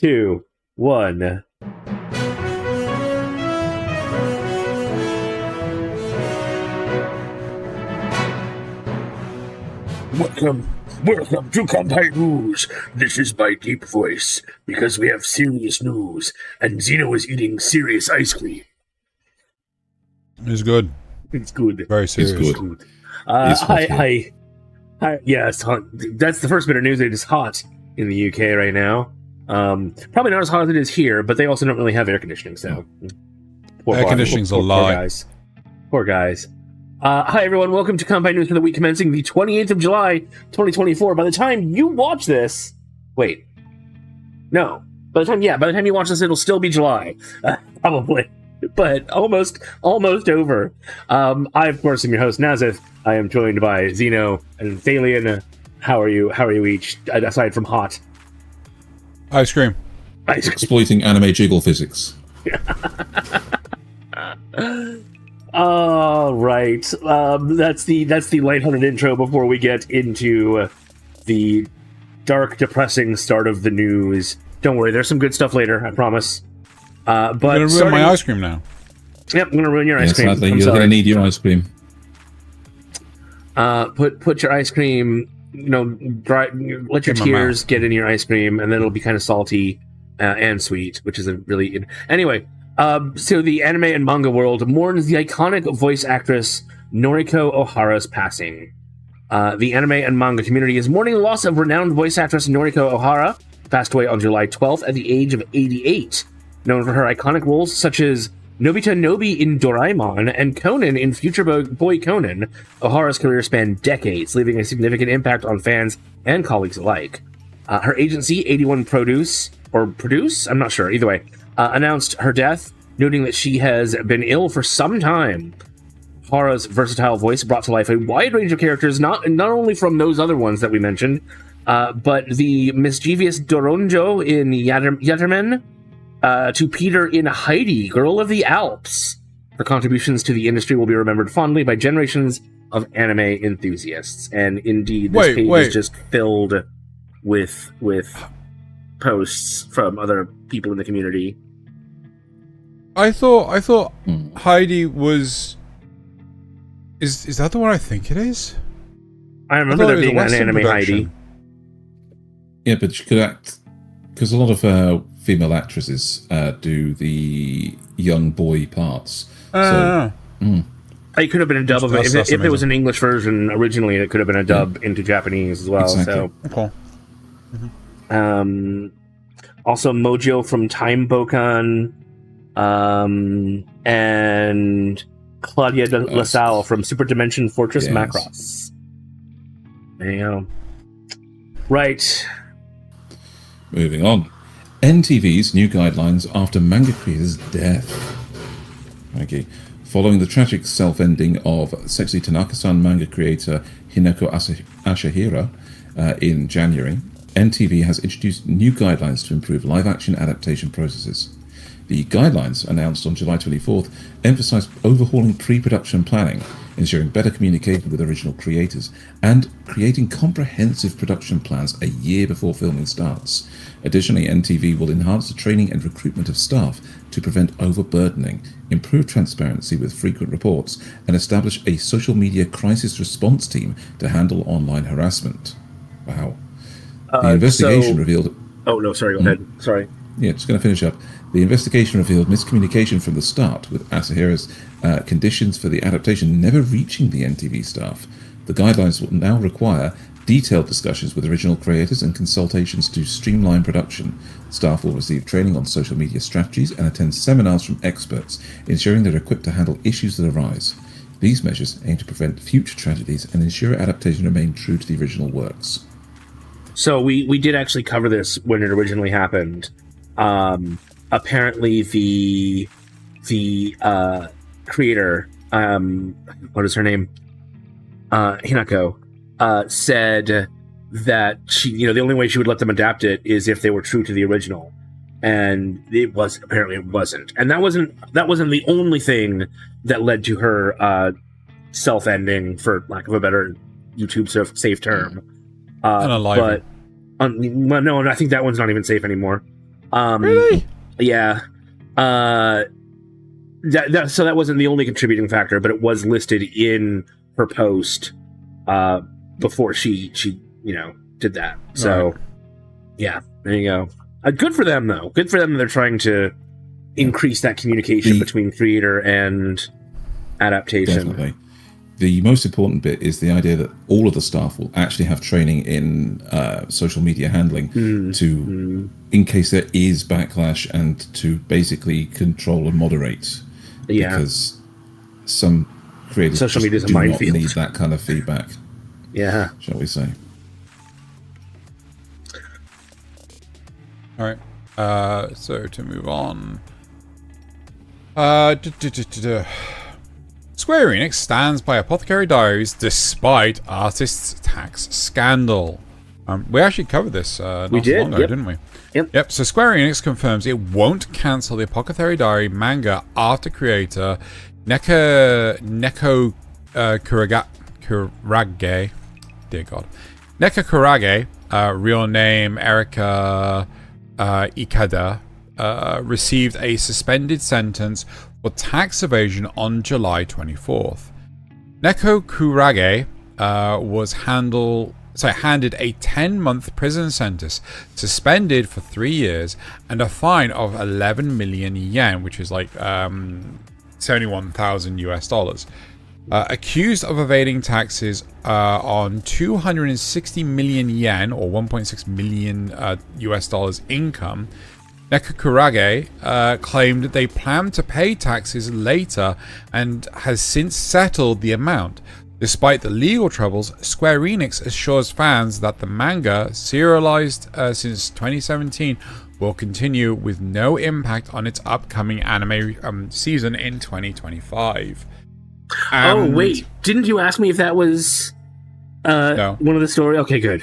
2, 1. Welcome to Kanpai News. This is my deep voice, because we have serious news, and Xeno is eating serious ice cream. It's good. It's good. Very serious. It's good. Yeah, it's hot. That's the first bit of news. It is hot in the UK right now. Probably not as hot as it is here, but they also don't really have air conditioning, so... Air conditioning's a lie. Poor guys. Hi, everyone. Welcome to Kanpai News for the week commencing the 28th of July, 2024. By the time you watch this... Wait. No. By the time you watch this, it'll still be July. Probably. But almost over. I, of course, am your host, Nasuth. I am joined by Xeno and Thaylien. How are you each, aside from hot? Ice cream. Exploiting anime jiggle physics. All right. That's the lighthearted intro before we get into the dark, depressing start of the news. Don't worry, there's some good stuff later, I promise. But I'm going to ruin my ice cream now. Yep, I'm going to ruin your ice cream. Sadly, you're going to need your ice cream. Put your ice cream, dry, let your tears get in your ice cream, and then it'll be kind of salty and sweet, which is a really... Anyway, so the anime and manga world mourns the iconic voice actress Noriko Ohara's passing. The anime and manga community is mourning the loss of renowned voice actress Noriko Ohara, passed away on July 12th at the age of 88. Known for her iconic roles such as Nobita Nobi in Doraemon and Conan in Future Boy Conan, Ohara's career spanned decades, leaving a significant impact on fans and colleagues alike. Her agency, 81 Produce, I'm not sure, either way, announced her death, noting that she has been ill for some time. Ohara's versatile voice brought to life a wide range of characters, not only from those other ones that we mentioned, but the mischievous Doronjo in Yatterman, to Peter in Heidi, Girl of the Alps. Her contributions to the industry will be remembered fondly by generations of anime enthusiasts. And indeed, this page is just filled with posts from other people in the community. I thought Heidi was... Is that the one I think it is? I remember there being an anime Heidi. Yeah, but she could act... Because a lot of female actresses do the young boy parts. It could have been a dub of it. If it was an English version originally, it could have been a dub into Japanese as well. Exactly. So cool. Also Mojo from Time Bokan, and Claudia LaSalle from Super Dimension Fortress Macross. There you go. Right. Moving on. NTV's new guidelines after manga creator's death. Okay. Following the tragic self-ending of sexy Tanaka-san manga creator Hinako Ashihira in January, NTV has introduced new guidelines to improve live-action adaptation processes. The guidelines, announced on July 24th, emphasize overhauling pre-production planning, ensuring better communication with original creators, and creating comprehensive production plans a year before filming starts. Additionally, NTV will enhance the training and recruitment of staff to prevent overburdening, improve transparency with frequent reports, and establish a social media crisis response team to handle online harassment. Wow. The investigation revealed... Oh, no, sorry, go ahead. Sorry. Yeah, just going to finish up. The investigation revealed miscommunication from the start, with Asahira's conditions for the adaptation never reaching the NTV staff. The guidelines will now require detailed discussions with original creators and consultations to streamline production. Staff will receive training on social media strategies and attend seminars from experts, ensuring they're equipped to handle issues that arise. These measures aim to prevent future tragedies and ensure adaptation remain true to the original works. So we did actually cover this when it originally happened. Apparently the creator, what is her name? Hinako, said that she, the only way she would let them adapt it is if they were true to the original. And it wasn't. And that wasn't the only thing that led to her self-ending, for lack of a better YouTube safe term. Unalive. No, I think that one's not even safe anymore. Really? Yeah. So that wasn't the only contributing factor, but it was listed in her post before she did that. So, Right. yeah, there you go. Good for them, though. Good for them that they're trying to increase that communication between creator and adaptation. Definitely. The most important bit is the idea that all of the staff will actually have training in social media handling in case there is backlash, and to basically control and moderate. Yeah. Because some creators Social media is a do not minefield. need that kind of feedback, Yeah. shall we say. All right. So to move on. Square Enix stands by Apothecary Diaries despite artist's tax scandal. We actually covered this not so long ago, didn't we? Yep. So Square Enix confirms it won't cancel the Apothecary Diary manga after creator Neko Kurage, dear God, Neko Kurage, real name Erika Ikada, received a suspended sentence for tax evasion on July 24th. Neko Kurage was handed a 10-month prison sentence, suspended for 3 years, and a fine of 11 million yen, which is like $71,000. Accused of evading taxes on 260 million yen, or 1.6 million US dollars income, Neko Kurage claimed they planned to pay taxes later and has since settled the amount. Despite the legal troubles, Square Enix assures fans that the manga, serialized since 2017, will continue with no impact on its upcoming anime season in 2025. Oh, wait. Didn't you ask me if that was No. one of the story? Okay, good.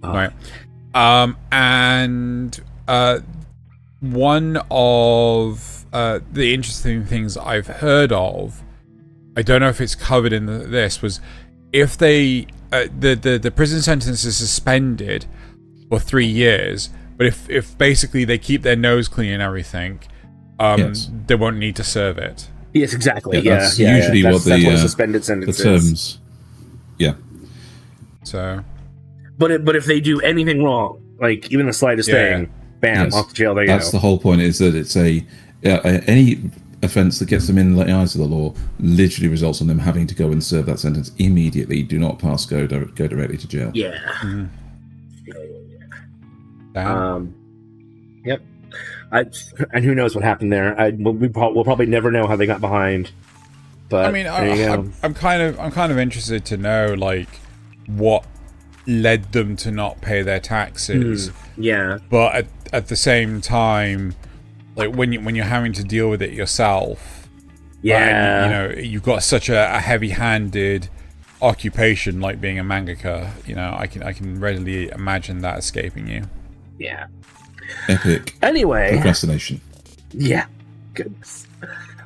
Right. And one of the interesting things I've heard of, I don't know if it's covered in this, was if they the prison sentence is suspended for 3 years, but if basically they keep their nose clean and everything, they won't need to serve it. Yes, exactly. That's usually what that's what a the suspended sentence the terms. Yeah. So, But if they do anything wrong, like even the slightest thing, bam, off to jail they That's go. the whole point, is that it's any offence that gets them in the eyes of the law literally results in them having to go and serve that sentence immediately. Do not go directly to jail. Yeah. Yep. And who knows what happened there? We'll probably never know how they got behind. But I mean, I'm kind of interested to know like what led them to not pay their taxes. Yeah. But at the same time, like when you're having to deal with it yourself, yeah, you know, you've got such a heavy-handed occupation like being a mangaka. You know, I can readily imagine that escaping you. Yeah. Epic. Anyway. Procrastination. Yeah. Goodness.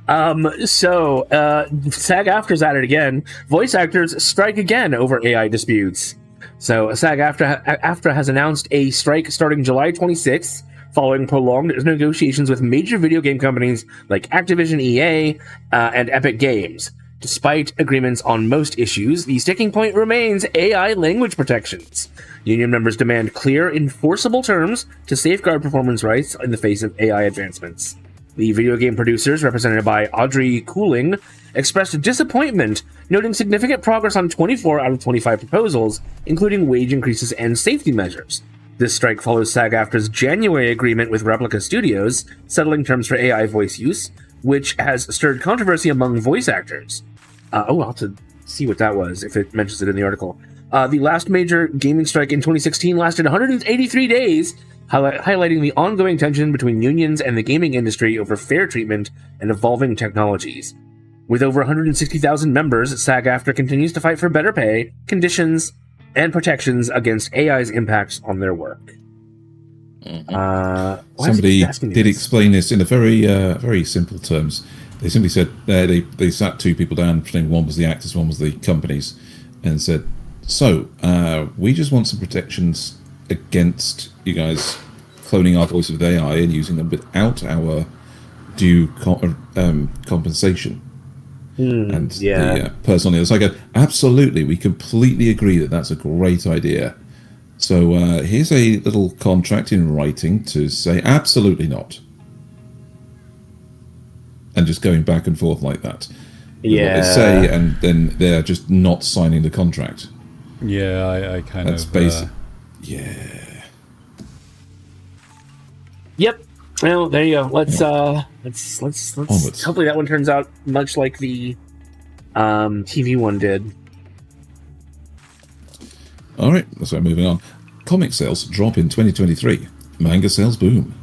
So SAG-AFTRA's at it again. Voice actors strike again over AI disputes. So SAG-AFTRA has announced a strike starting July 26th, following prolonged negotiations with major video game companies like Activision, EA, and Epic Games. Despite agreements on most issues, the sticking point remains AI language protections. Union members demand clear, enforceable terms to safeguard performance rights in the face of AI advancements. The video game producers, represented by Audrey Cooling, expressed disappointment, noting significant progress on 24 out of 25 proposals, including wage increases and safety measures. This strike follows SAG-AFTRA's January agreement with Replica Studios, settling terms for AI voice use, which has stirred controversy among voice actors. I'll have to see what that was, if it mentions it in the article. The last major gaming strike in 2016 lasted 183 days, highlighting the ongoing tension between unions and the gaming industry over fair treatment and evolving technologies. With over 160,000 members, SAG-AFTRA continues to fight for better pay, conditions, and protections against AI's impacts on their work. Somebody did explain this in a very simple terms. They simply said they sat two people down, pretending one was the actors, one was the companies, and said, "So we just want some protections against you guys cloning our voices with AI and using them without our due compensation. And the person on the other side go, absolutely, we completely agree that that's a great idea. So here's a little contract in writing to say absolutely not. And just going back and forth like that. Yeah. What they say, and then they're just not signing the contract. Yeah, I kind That's of... basic. Yeah. Yep. Well, there you go. Let's Onwards. hopefully that one turns out much like the TV one did. All right, so moving on. Comic sales drop in 2023. Manga sales boom.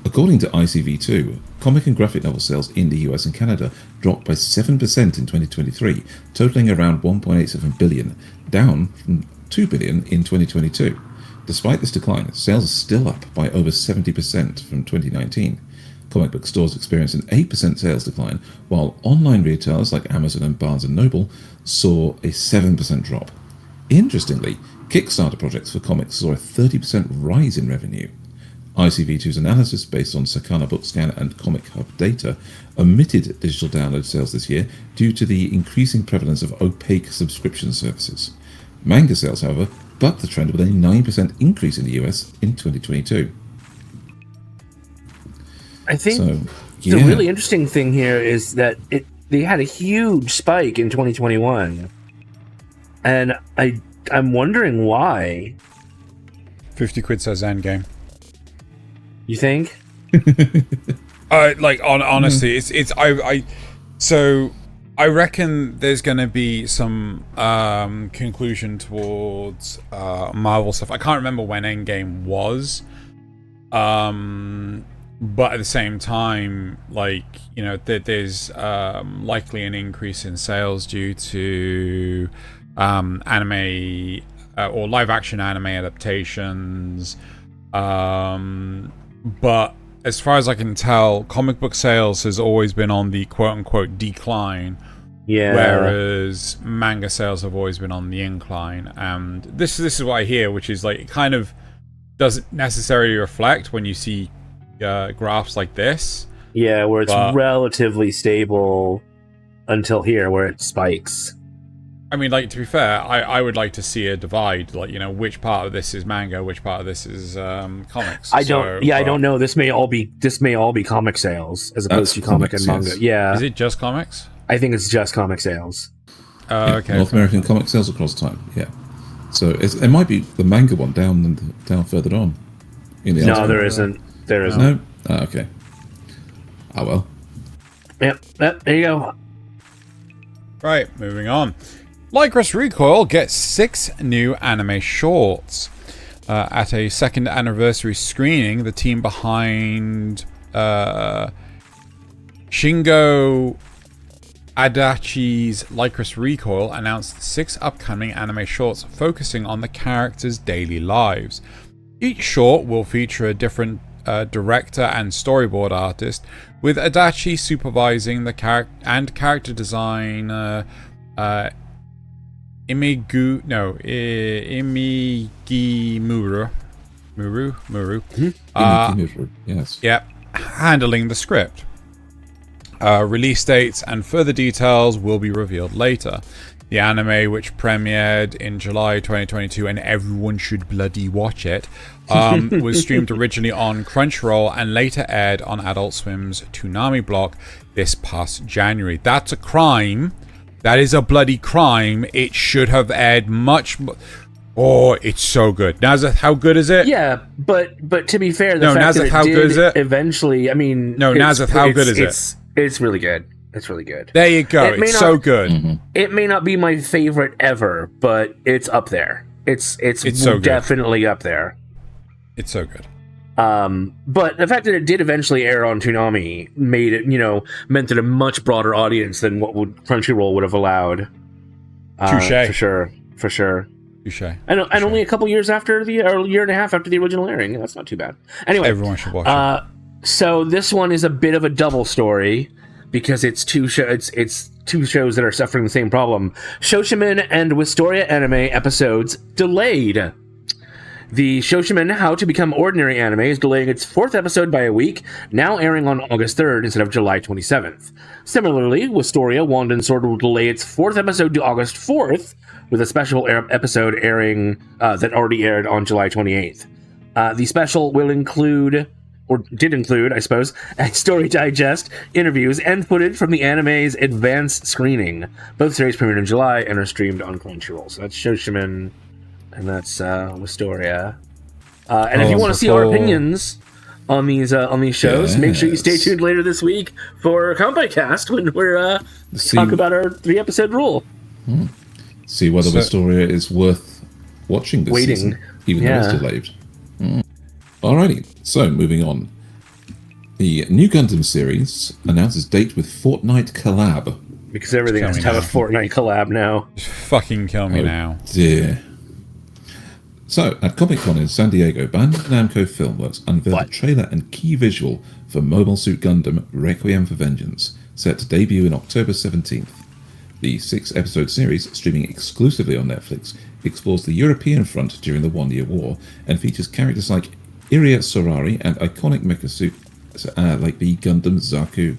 According to ICV2, comic and graphic novel sales in the US and Canada dropped by 7% in 2023, totaling around 1.87 billion, down from 2 billion in 2022. Despite this decline, sales are still up by over 70% from 2019. Comic book stores experienced an 8% sales decline, while online retailers like Amazon and Barnes & Noble saw a 7% drop. Interestingly, Kickstarter projects for comics saw a 30% rise in revenue. ICV2's analysis, based on Sakana Bookscan and Comic Hub data, omitted digital download sales this year due to the increasing prevalence of opaque subscription services. Manga sales, however, bucked the trend with a 9% increase in the US in 2022. I think the really interesting thing here is that they had a huge spike in 2021, and I'm wondering why. 50 quid says Endgame. You think? Honestly, I reckon there's going to be some conclusion towards Marvel stuff. I can't remember when Endgame was, but at the same time, there's likely an increase in sales due to anime or live action anime adaptations. But as far as I can tell, comic book sales has always been on the quote-unquote decline, whereas manga sales have always been on the incline. And this is what I hear, which is it kind of doesn't necessarily reflect when you see graphs like this. Yeah, where it's relatively stable until here, where it spikes. I mean, to be fair, I would like to see a divide, which part of this is manga, which part of this is comics. I don't know. This may all be comic sales as opposed to comic and manga. Yes. Yeah. Is it just comics? I think it's just comic sales. Okay. North American comic sales across time. Yeah. So it might be the manga one down further on. No, there isn't. There isn't. No. Okay. Oh well. Yep. There you go. Right. Moving on. Lycoris Recoil gets 6 new anime shorts. At a second anniversary screening, the team behind Shingo Adachi's Lycoris Recoil announced 6 upcoming anime shorts focusing on the characters' daily lives. Each short will feature a different director and storyboard artist, with Adachi supervising the character design Imigimuru. Imigimuru, yes. Yep, handling the script. Release dates and further details will be revealed later. The anime, which premiered in July 2022, and everyone should bloody watch it, was streamed originally on Crunchyroll and later aired on Adult Swim's Toonami block this past January. That's a crime. That is a bloody crime. It should have aired much more. Oh, it's so good. Nazith, how good is it? Yeah, but to be fair, Nazith, how good is it? Eventually, I mean... No, Nazith, how good is it? It's really good. It's really good. There you go. It's so good. Mm-hmm. It may not be my favorite ever, but it's up there. It's so definitely up there. It's so good. But the fact that it did eventually air on Toonami made it, meant that a much broader audience than what Crunchyroll would have allowed. Touché. For sure. Touché. And only a couple years after or a year and a half after the original airing. That's not too bad. Anyway, everyone should watch it. So this one is a bit of a double story because it's two shows that are suffering the same problem. SHOSHIMIN and Wistoria anime episodes delayed. The Shoshimin How to Become Ordinary anime is delaying its 4th episode by a week, now airing on August 3rd instead of July 27th. Similarly, Wistoria, Wand and Sword will delay its 4th episode to August 4th, with a special episode airing that already aired on July 28th. The special will include, or did include, I suppose, a story digest, interviews, and footage from the anime's advanced screening. Both series premiered in July and are streamed on Crunchyroll. So that's Shoshimin, and that's Wistoria. And if you want to see our opinions on these shows, make sure you stay tuned later this week for Kanpai Cast when we're talk about our 3-episode rule. See whether Wistoria is worth watching this season, even though it's delayed. Alrighty, so moving on. The new Gundam series announces date with Fortnite collab. Because everything has to have a Fortnite collab now. Just fucking kill me now. Dear. So, at Comic-Con in San Diego, Bandai Namco Filmworks unveiled a trailer and key visual for Mobile Suit Gundam Requiem for Vengeance, set to debut in October 17th. The 6-episode series, streaming exclusively on Netflix, explores the European front during the One-Year War and features characters like Iria Sorari and iconic mecha suit like the Gundam Zaku.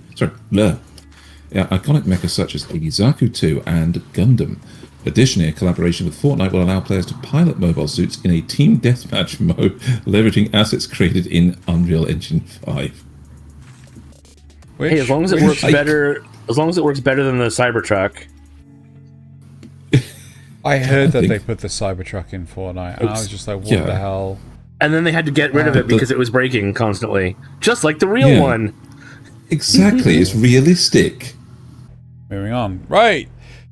Iconic mecha such as the Zaku 2 and Gundam. Additionally, a collaboration with Fortnite will allow players to pilot mobile suits in a team deathmatch mode, leveraging assets created in Unreal Engine 5. Hey, as long as it works better, as long as it works better than the Cybertruck. I heard that they put the Cybertruck in Fortnite, and I was just like, what the hell? And then they had to get rid of it because it was breaking constantly. Just like the real one. Exactly, it's realistic. Moving on. Right.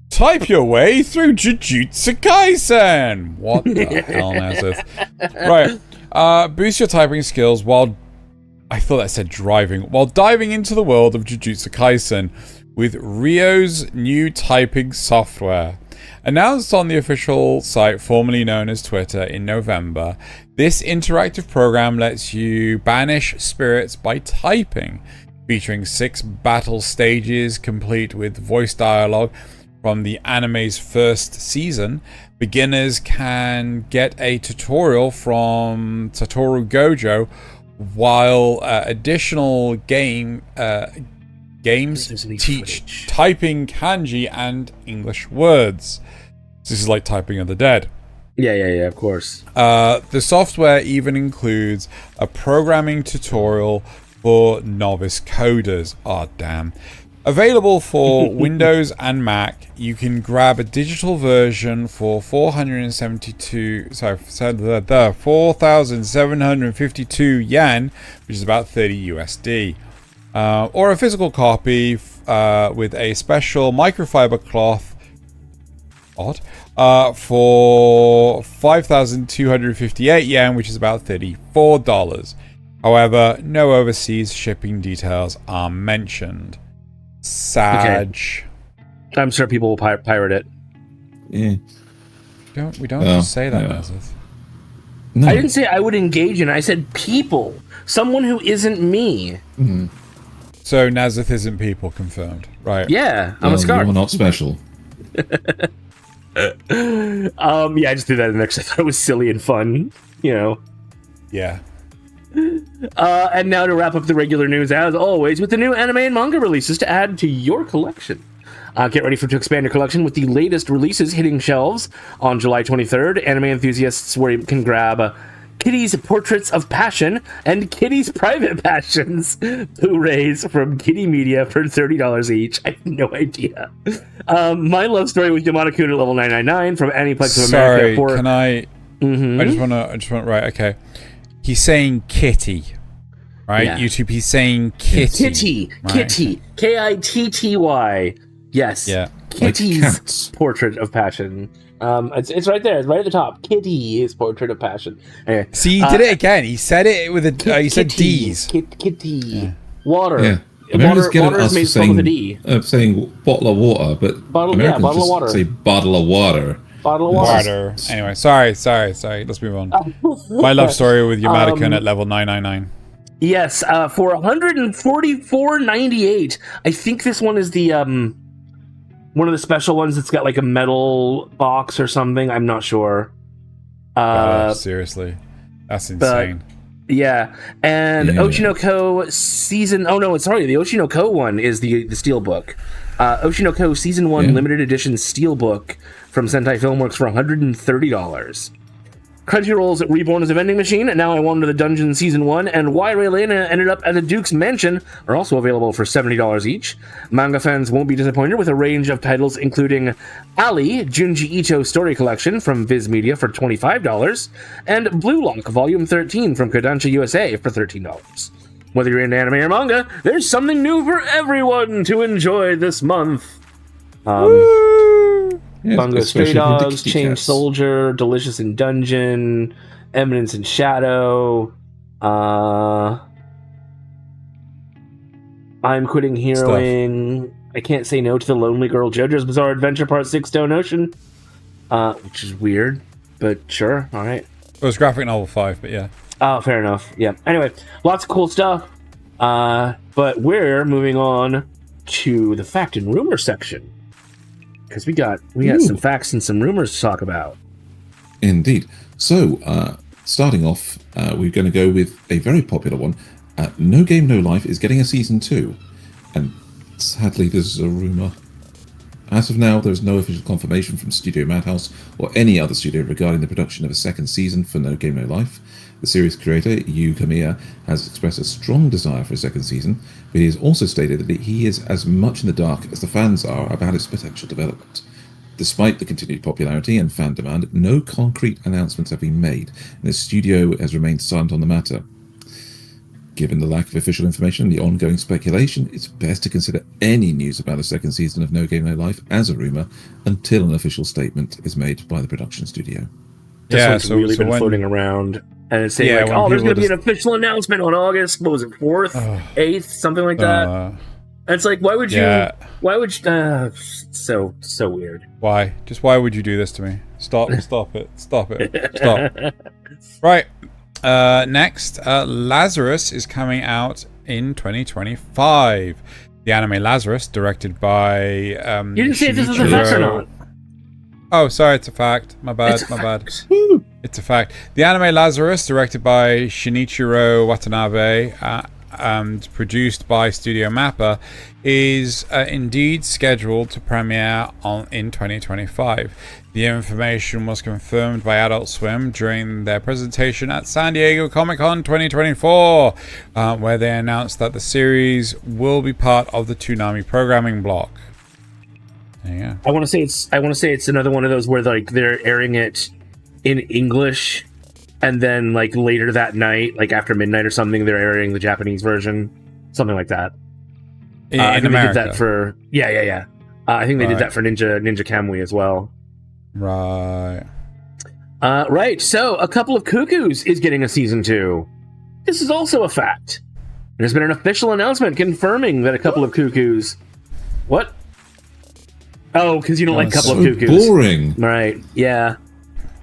Type your way through Jujutsu Kaisen! What the hell, Nasuth? Right. Boost your typing skills while... I thought that said driving. While diving into the world of Jujutsu Kaisen with Ryo's new typing software. Announced on the official site formerly known as Twitter in November, this interactive program lets you banish spirits by typing, featuring 6 battle stages complete with voice dialogue from the anime's first season. Beginners can get a tutorial from Satoru Gojo, while additional games teach typing kanji and English words. This is like typing of the dead. Yeah, of course. The software even includes a programming tutorial for novice coders. Oh, damn. Available for Windows and Mac, you can grab a digital version for 4,752 yen, which is about 30 USD. Or a physical copy with a special microfiber cloth for 5,258 yen, which is about $34. However, no overseas shipping details are mentioned. Sag. Okay. I'm sure people will pirate it. Yeah. We don't just say that, Nasuth. No. I didn't say I would engage in it. I said people. Someone who isn't me. Mm-hmm. So Nasuth isn't people, confirmed. Right. Yeah, I'm a scar. You're not special. I just did that in there because I thought it was silly and fun. Yeah. And now to wrap up the regular news, as always, with the new anime and manga releases to add to your collection. Get ready to expand your collection with the latest releases hitting shelves on July 23rd. Anime enthusiasts where you can grab Kitty's Portraits of Passion and Kitty's Private Passions Blu-rays from Kitty Media for $30 each. I have no idea. My Love Story with Yamada-kun at level 999 from Aniplex of America. Sorry, can I... I just want right, okay. He's saying Kitty, right? Yeah. YouTube, he's saying Kitty. Kitty. Kitty. Yes. Yeah. Kitty's Portrait of Passion. It's right there. It's right at the top. Kitty's Portrait of Passion. Anyway, see, he did it again. He said it with a... he said D's. Kitty. Yeah. Water. Yeah. Water is made from with a D. Saying bottle of water, but Americans bottle of water. Say bottle of water. Bottle of water. Anyway, sorry. Let's move on. My Love Story with Yamada-kun at level 999. Yes, for $144.98. I think this one is the one of the special ones that's got like a metal box or something. I'm not sure. Seriously. That's insane. Yeah, and Oshinoko season... Oh, no, sorry. The Oshinoko one is the Steelbook. Oshinoko Season 1 Limited Edition Steelbook from Sentai Filmworks for $130. Crunchyroll's Reborn as a Vending Machine, and Now I Wander the Dungeon Season 1, and Why Raylena Ended Up at the Duke's Mansion are also available for $70 each. Manga fans won't be disappointed with a range of titles including Ali, Junji Ito Story Collection from Viz Media for $25, and Blue Lock Volume 13 from Kodansha USA for $13. Whether you're into anime or manga, there's something new for everyone to enjoy this month. Bungo Stray Dogs, Chained Soldier, Delicious in Dungeon, Eminence in Shadow, I'm Quitting Heroing, I Can't Say No to the Lonely Girl, JoJo's Bizarre Adventure Part 6 Stone Ocean, which is weird, but sure, alright. It was graphic novel 5, but yeah. Oh, fair enough, yeah. Anyway, lots of cool stuff, but we're moving on to the fact and rumor section. Because we got some facts and some rumors to talk about. Indeed. So, starting off, we're going to go with a very popular one. No Game No Life is getting a season 2, and sadly, this is a rumor. As of now, there is no official confirmation from Studio Madhouse or any other studio regarding the production of a second season for No Game No Life. The series creator, Yu Kamiya, has expressed a strong desire for a second season, but he has also stated that he is as much in the dark as the fans are about its potential development. Despite the continued popularity and fan demand, no concrete announcements have been made, and the studio has remained silent on the matter. Given the lack of official information and the ongoing speculation, it's best to consider any news about a second season of No Game No Life as a rumour until an official statement is made by the production studio. This one's really been floating around. And it's saying, there's going to be an official announcement on August, what was it, 4th, 8th, something like that. And it's like, why would you, so weird. Why? Just why would you do this to me? Stop it. Right. Next, Lazarus is coming out in 2025. The anime Lazarus, directed by You didn't say if this was a fact or not. Oh, sorry, it's a fact. My bad. It's a fact. The anime Lazarus, directed by Shinichiro Watanabe and produced by Studio Mappa, is indeed scheduled to premiere in 2025. The information was confirmed by Adult Swim during their presentation at San Diego Comic-Con 2024, where they announced that the series will be part of the Toonami programming block. Yeah. I want to say it's another one of those where like they're airing it in English, and then like later that night, like after midnight or something, they're airing the Japanese version, something like that. In America. They did that for I think they did that for Ninja Kamui as well. Right. Right. So A Couple of Cuckoos is getting a season 2. This is also a fact. There's been an official announcement confirming that A Couple of Cuckoos. What? Oh, because you don't like Couple of Cuckoos. Boring. Right, yeah.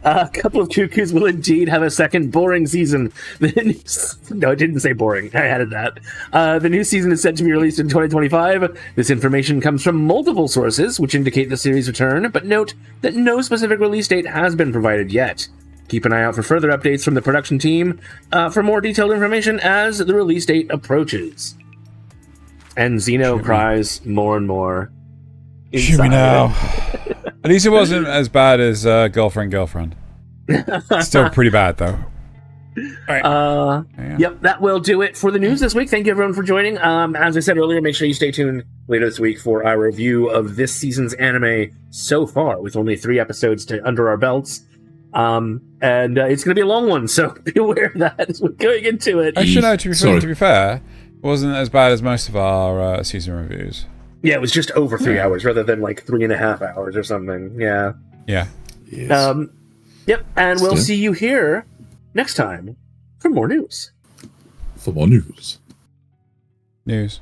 A Couple of Cuckoos will indeed have a second boring season. No, it didn't say boring. I added that. The new season is set to be released in 2025. This information comes from multiple sources, which indicate the series' return, but note that no specific release date has been provided yet. Keep an eye out for further updates from the production team for more detailed information as the release date approaches. And Xeno cries more and more. Shoot me now. At least it wasn't as bad as Girlfriend. Still pretty bad, though. All right. Yep, that will do it for the news this week. Thank you, everyone, for joining. As I said earlier, make sure you stay tuned later this week for our review of this season's anime so far, with only 3 episodes under our belts. And it's going to be a long one, so be aware of that as we're going into it. Actually, no, to be fair, it wasn't as bad as most of our season reviews. Yeah, it was just over 3 hours rather than like 3.5 hours or something. Yeah. Yeah. Yes. Yep. And we'll see you here next time for more news. For more news. News.